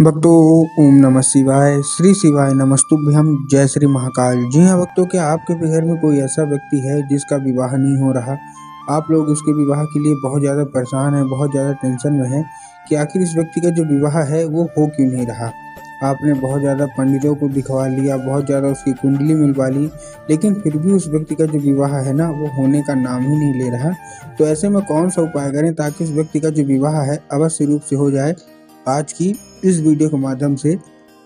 भक्तों, ओम नमः शिवाय। श्री शिवाय नमस्तुभ्यम। जय श्री महाकाल। जी हाँ भक्तों, क्या आपके भी घर में कोई ऐसा व्यक्ति है जिसका विवाह नहीं हो रहा? आप लोग उसके विवाह के लिए बहुत ज़्यादा परेशान हैं, बहुत ज़्यादा टेंशन में हैं कि आखिर इस व्यक्ति का जो विवाह है वो हो क्यों नहीं रहा। आपने बहुत ज़्यादा पंडितों को दिखवा लिया, बहुत ज़्यादा उसकी कुंडली मिलवा ली, लेकिन फिर भी उस व्यक्ति का जो विवाह है ना वो होने का नाम ही नहीं ले रहा। तो ऐसे में कौन सा उपाय करें ताकि उस व्यक्ति का जो विवाह है अवश्य रूप से हो जाए? आज की इस वीडियो के माध्यम से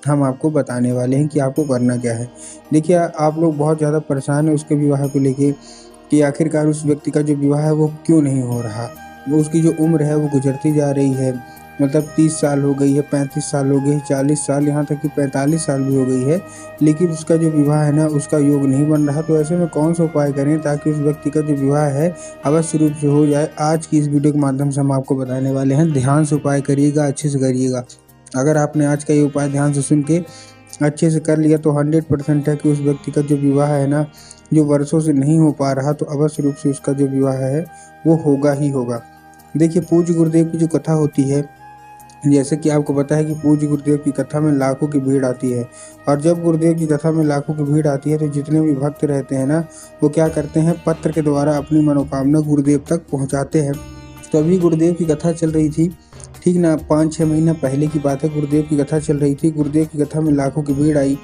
हम आपको बताने वाले हैं कि आपको करना क्या है। देखिए, आप लोग बहुत ज़्यादा परेशान हैं उसके विवाह को लेके कि आखिरकार उस व्यक्ति का जो विवाह है वो क्यों नहीं हो रहा। वो उसकी जो उम्र है वो गुजरती जा रही है, मतलब 30 साल हो गई है, 35 साल हो गई, 40 साल, यहाँ तक कि 45 साल भी हो गई है, लेकिन उसका जो विवाह है ना उसका योग नहीं बन रहा। तो ऐसे में कौन सा उपाय करें ताकि उस व्यक्ति का जो विवाह है अवश्य रूप से हो जाए? आज की इस वीडियो के माध्यम से हम आपको बताने वाले हैं। ध्यान से उपाय करिएगा, अच्छे से करिएगा। अगर आपने आज का ये उपाय ध्यान से सुन के अच्छे से कर लिया तो 100% है कि उस व्यक्ति का जो विवाह है ना, जो वर्षों से नहीं हो पा रहा, तो अवश्य रूप से उसका जो विवाह है वो होगा ही होगा। देखिए, पूज्य गुरुदेव की जो कथा होती है, जैसे कि आपको पता है कि पूज्य गुरुदेव की कथा में लाखों की भीड़ आती है, और जब गुरुदेव की कथा में लाखों की भीड़ आती है तो जितने भी भक्त रहते हैं ना वो क्या करते हैं, पत्र के द्वारा अपनी मनोकामना गुरुदेव तक पहुंचाते हैं। तो अभी गुरुदेव की कथा चल रही थी, ठीक ना, 5-6 महीना पहले की बात है। गुरुदेव की कथा चल रही थी, गुरुदेव की कथा में लाखों की भीड़ आई।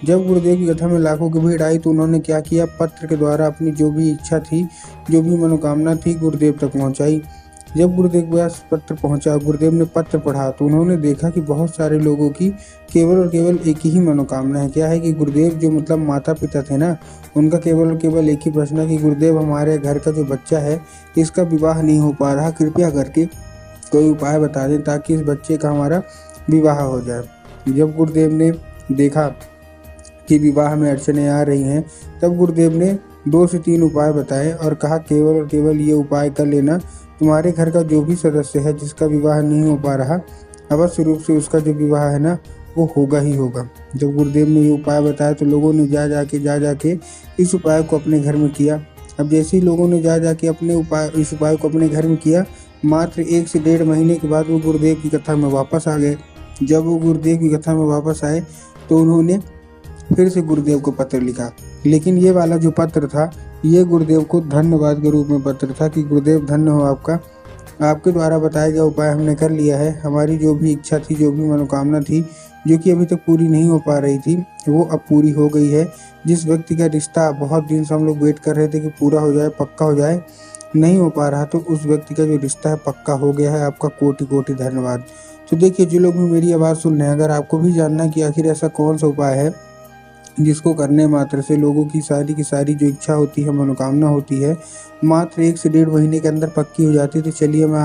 जब गुरुदेव की कथा में लाखों की भीड़ आई तो उन्होंने क्या किया, पत्र के द्वारा अपनी जो भी इच्छा थी, जो भी मनोकामना थी, गुरुदेव तक पहुंचाई। जब गुरुदेव के पास पत्र पहुंचा, गुरुदेव ने पत्र पढ़ा तो उन्होंने देखा कि बहुत सारे लोगों की केवल और केवल एक ही मनोकामना है। क्या है कि गुरुदेव जो मतलब माता पिता थे ना, उनका केवल और केवल एक ही प्रश्न है कि गुरुदेव, हमारे घर का जो बच्चा है इसका विवाह नहीं हो पा रहा, कृपया करके कोई उपाय बता दें ताकि इस बच्चे का हमारा विवाह हो जाए। जब गुरुदेव ने देखा कि विवाह में अड़चने आ रही हैं, तब गुरुदेव ने 2 से 3 उपाय बताए और कहा, केवल और केवल ये उपाय कर लेना, तुम्हारे घर का जो भी सदस्य है जिसका विवाह नहीं हो पा रहा, अवश्य रूप से उसका जो विवाह है ना वो होगा ही होगा। जब गुरुदेव ने ये उपाय बताया तो लोगों ने जा जाके इस उपाय को अपने घर में किया। अब जैसे ही लोगों ने जा जाके इस उपाय को अपने घर में किया, मात्र 1 से 1.5 महीने के बाद वो गुरुदेव की कथा में वापस आ गए। जब वो गुरुदेव की कथा में वापस आए तो उन्होंने फिर से गुरुदेव को पत्र लिखा, लेकिन ये वाला जो पत्र था ये गुरुदेव को धन्यवाद के रूप में पत्र था कि गुरुदेव धन्य हो आपका, आपके द्वारा बताया गया उपाय हमने कर लिया है। हमारी जो भी इच्छा थी, जो भी मनोकामना थी, जो कि अभी तक पूरी नहीं हो पा रही थी, वो अब पूरी हो गई है। जिस व्यक्ति का रिश्ता बहुत दिन से हम लोग वेट कर रहे थे कि पूरा हो जाए, पक्का हो जाए, नहीं हो पा रहा, तो उस व्यक्ति का जो रिश्ता है पक्का हो गया है। आपका कोटि कोटि धन्यवाद। तो देखिए, जो लोग भी मेरी आवाज़ सुन रहे हैं, अगर आपको भी जानना है कि आखिर ऐसा कौन सा उपाय है जिसको करने मात्र से लोगों की सारी जो इच्छा होती है, मनोकामना होती है, मात्र 1 से 1.5 महीने के अंदर पक्की हो जाती है, तो चलिए मैं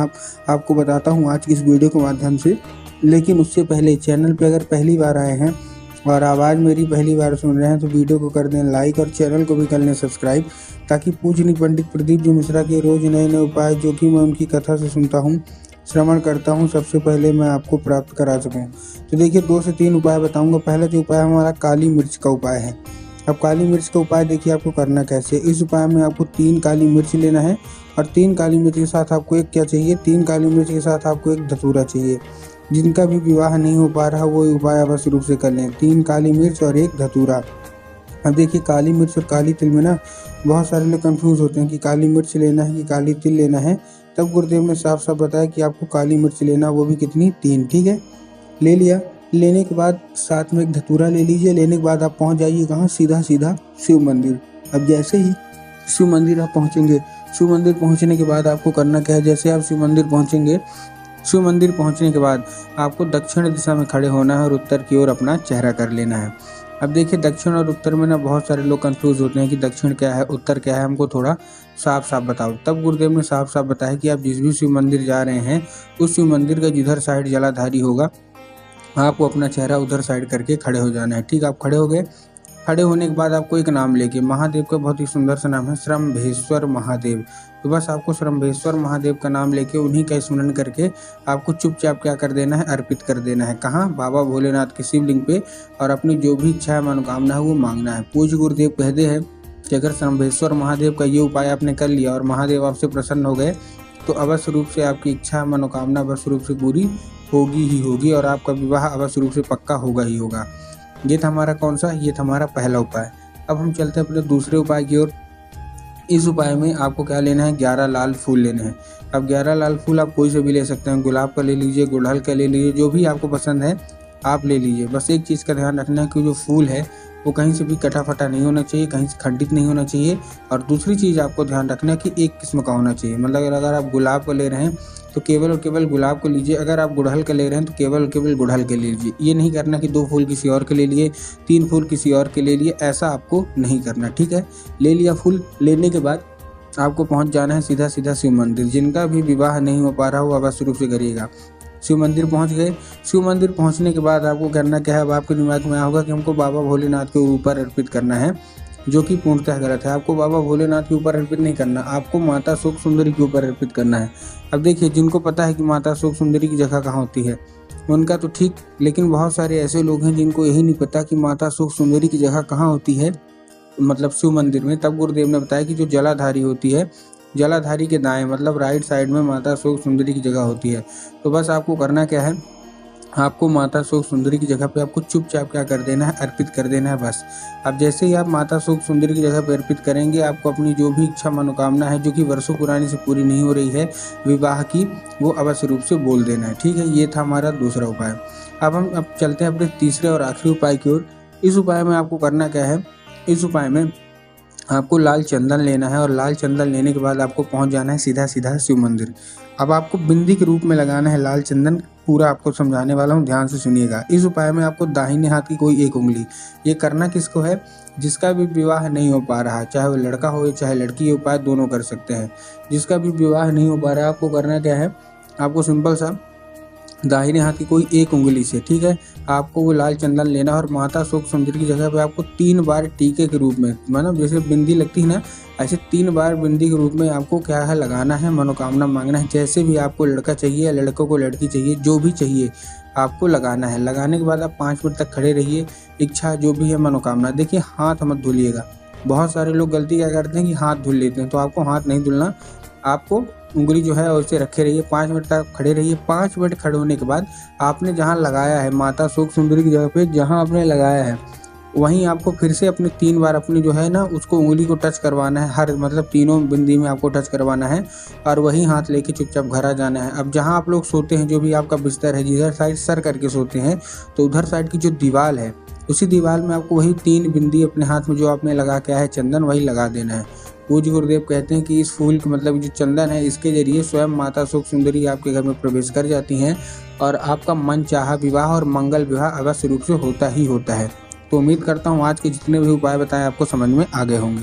आपको बताता हूँ आज की इस वीडियो के माध्यम से। लेकिन उससे पहले चैनल पे अगर पहली बार आए हैं और आवाज़ मेरी पहली बार सुन रहे हैं तो वीडियो को कर दें लाइक और चैनल को भी कर लें सब्सक्राइब, ताकि पूजनीय पंडित प्रदीप जी मिश्रा के रोज़ नए नए उपाय जो कि मैं उनकी कथा से सुनता हूँ, श्रवण करता हूँ, सबसे पहले मैं आपको प्राप्त करा सकूँ। तो देखिए, 2 से 3 उपाय बताऊँगा। पहला जो उपाय हमारा काली मिर्च का उपाय है। अब काली मिर्च का उपाय देखिए आपको करना कैसे। इस उपाय में आपको 3 काली मिर्च लेना है, और 3 काली मिर्च के साथ आपको एक क्या चाहिए, 3 काली मिर्च के साथ आपको एक धतूरा चाहिए। जिनका भी विवाह नहीं हो पा रहा वो उपाय अवश्य रूप से कर लें। 3 काली मिर्च और 1 धतूरा। अब देखिए, काली मिर्च और काली तिल में ना बहुत सारे लोग कंफ्यूज होते हैं कि काली मिर्च लेना है कि काली तिल लेना है। तब गुरुदेव ने साफ साफ बताया कि आपको काली मिर्च लेना, वो भी कितनी, 3, ठीक है। ले लिया। लेने के बाद साथ में एक धतूरा ले लीजिए। लेने के बाद आप पहुंच जाइए कहाँ, सीधा सीधा शिव मंदिर। अब जैसे ही शिव मंदिर आप पहुंचेंगे, शिव मंदिर पहुंचने के बाद आपको करना क्या है, जैसे आप शिव मंदिर पहुंचेंगे, शिव मंदिर पहुंचने के बाद आपको दक्षिण दिशा में खड़े होना है और उत्तर की ओर अपना चेहरा कर लेना है। अब देखिए, दक्षिण और उत्तर में ना बहुत सारे लोग कंफ्यूज होते हैं कि दक्षिण क्या है, उत्तर क्या है, हमको थोड़ा साफ साफ बताओ। तब गुरुदेव ने साफ साफ बताया कि आप जिस भी शिव मंदिर जा रहे हैं उस शिव मंदिर का जिधर साइड जलाधारी होगा, आपको अपना चेहरा उधर साइड करके खड़े हो जाना है। ठीक, आप खड़े हो गए। खड़े होने के बाद आपको एक नाम लेके, महादेव का बहुत ही सुंदर सा नाम है, श्रम्भेश्वर महादेव। तो बस आपको श्रम्भेश्वर महादेव का नाम लेके उन्हीं का स्मरण करके आपको चुपचाप क्या कर देना है, अर्पित कर देना है। कहाँ, बाबा भोलेनाथ के शिवलिंग पे, और अपनी जो भी इच्छा है, मनोकामना है, वो मांगना है। पूज्य गुरुदेव कहते हैं कि अगर श्रम्भेश्वर महादेव का ये उपाय आपने कर लिया और महादेव आपसे प्रसन्न हो गए तो अवश्य रूप से आपकी इच्छा, मनोकामना अवश्य रूप से पूरी होगी ही होगी और आपका विवाह अवश्य रूप से पक्का होगा ही होगा। ये था हमारा कौन सा, ये था हमारा पहला उपाय। अब हम चलते हैं अपने दूसरे उपाय की ओर। इस उपाय में आपको क्या लेना है, 11 लाल फूल लेने हैं। अब 11 लाल फूल आप कोई से भी ले सकते हैं, गुलाब का ले लीजिए, गुड़हल का ले लीजिए, जो भी आपको पसंद है आप ले लीजिए। बस एक चीज़ का ध्यान रखना है कि जो फूल है वो कहीं से भी कटा फटा नहीं होना चाहिए, कहीं से खंडित नहीं होना चाहिए। और दूसरी चीज़ आपको ध्यान रखना है कि एक किस्म का होना चाहिए। मतलब अगर आप गुलाब का ले रहे हैं तो केवल और केवल गुलाब को लीजिए, अगर आप गुड़हल का ले रहे हैं तो केवल और केवल गुड़हल के ले लीजिए। ये नहीं करना कि 2 फूल किसी और के ले लिए, 3 फूल किसी और के ले लिए, ऐसा आपको नहीं करना, ठीक है। ले लिया फूल, लेने के बाद आपको पहुंच जाना है सीधा सीधा शिव मंदिर। जिनका भी विवाह नहीं हो पा रहा हो अवश्य रूप से करिएगा। शिव मंदिर पहुंच गए। शिव मंदिर पहुंचने के बाद आपको करना क्या है, अब आपके दिमाग में आया होगा कि हमको बाबा भोलेनाथ के ऊपर अर्पित करना है, जो कि पूर्णतः गलत है। आपको बाबा भोलेनाथ के ऊपर अर्पित नहीं करना, आपको माता सुख सुंदरी के ऊपर अर्पित करना है। अब देखिए, जिनको पता है कि माता सुख सुंदरी की जगह कहाँ होती है उनका तो ठीक, लेकिन बहुत सारे ऐसे लोग हैं जिनको यही नहीं पता कि माता सुख सुंदरी की जगह कहाँ होती है, मतलब शिव मंदिर में। तब गुरुदेव ने बताया कि जो जलाधारी होती है, जलाधारी के दाएं मतलब राइट साइड में माता सुख सुंदरी की जगह होती है। तो बस आपको करना क्या है, आपको माता सुख सुंदरी की जगह पे आपको चुपचाप क्या कर देना है, अर्पित कर देना है बस। अब जैसे ही आप माता सुख सुंदरी की जगह पे अर्पित करेंगे, आपको अपनी जो भी इच्छा मनोकामना है जो कि वर्षों पुरानी से पूरी नहीं हो रही है विवाह की, वो अवश्य रूप से बोल देना है, ठीक है। ये था हमारा दूसरा उपाय। अब हम चलते हैं अपने तीसरे और आखिरी उपाय की ओर। इस उपाय में आपको करना क्या है, इस उपाय में आपको लाल चंदन लेना है और लाल चंदन लेने के बाद आपको पहुंच जाना है सीधा सीधा शिव मंदिर। अब आपको बिंदी के रूप में लगाना है लाल चंदन। पूरा आपको समझाने वाला हूं, ध्यान से सुनिएगा। इस उपाय में आपको दाहिने हाथ की कोई एक उंगली, ये करना किसको है, जिसका भी विवाह नहीं हो पा रहा, चाहे वो लड़का हो चाहे लड़की, ये उपाय दोनों कर सकते हैं। जिसका भी विवाह नहीं हो पा रहा, आपको करना क्या है, आपको सिंपल सा दाहिने हाथ की कोई एक उंगली से, ठीक है, आपको वो लाल चंदन लेना और माता सुख सुंदरी की जगह पे आपको 3 बार टीके के रूप में, मतलब जैसे बिंदी लगती है ना, ऐसे 3 बार बिंदी के रूप में आपको क्या है लगाना है, मनोकामना मांगना है। जैसे भी आपको लड़का चाहिए या लड़कों को लड़की चाहिए, जो भी चाहिए आपको लगाना है। लगाने के बाद आप 5 मिनट तक खड़े रहिए, इच्छा जो भी है मनोकामना। देखिए, हाथ मत धुलिएगा। बहुत सारे लोग गलती क्या करते हैं कि हाथ धुल लेते हैं, तो आपको हाथ नहीं धुलना, आपको उंगली जो है वैसे रखे रहिए, 5 मिनट तक खड़े रहिए। 5 मिनट खड़े होने के बाद आपने जहाँ लगाया है माता सुख सुंदरी की जगह पे, जहाँ आपने लगाया है वहीं आपको फिर से अपने 3 बार अपनी जो है ना उसको उंगली को टच करवाना है, हर मतलब तीनों बिंदी में आपको टच करवाना है और वहीं हाथ लेके चुपचाप घर आ जाना है। अब जहाँ आप लोग सोते हैं, जो भी आपका बिस्तर है, जिधर साइड सर करके सोते हैं, तो उधर साइड की जो दीवार है, उसी दीवार में आपको वही 3 बिंदी अपने हाथ में जो आपने लगा के आया है चंदन, वही लगा देना है। पूज्य गुरुदेव कहते हैं कि इस फूल के मतलब जो चंदन है, इसके जरिए स्वयं माता सुख सुंदरी आपके घर में प्रवेश कर जाती हैं और आपका मन चाहा विवाह और मंगल विवाह अवश्य रूप से होता ही होता है। तो उम्मीद करता हूँ आज के जितने भी उपाय बताए आपको समझ में आ गए होंगे।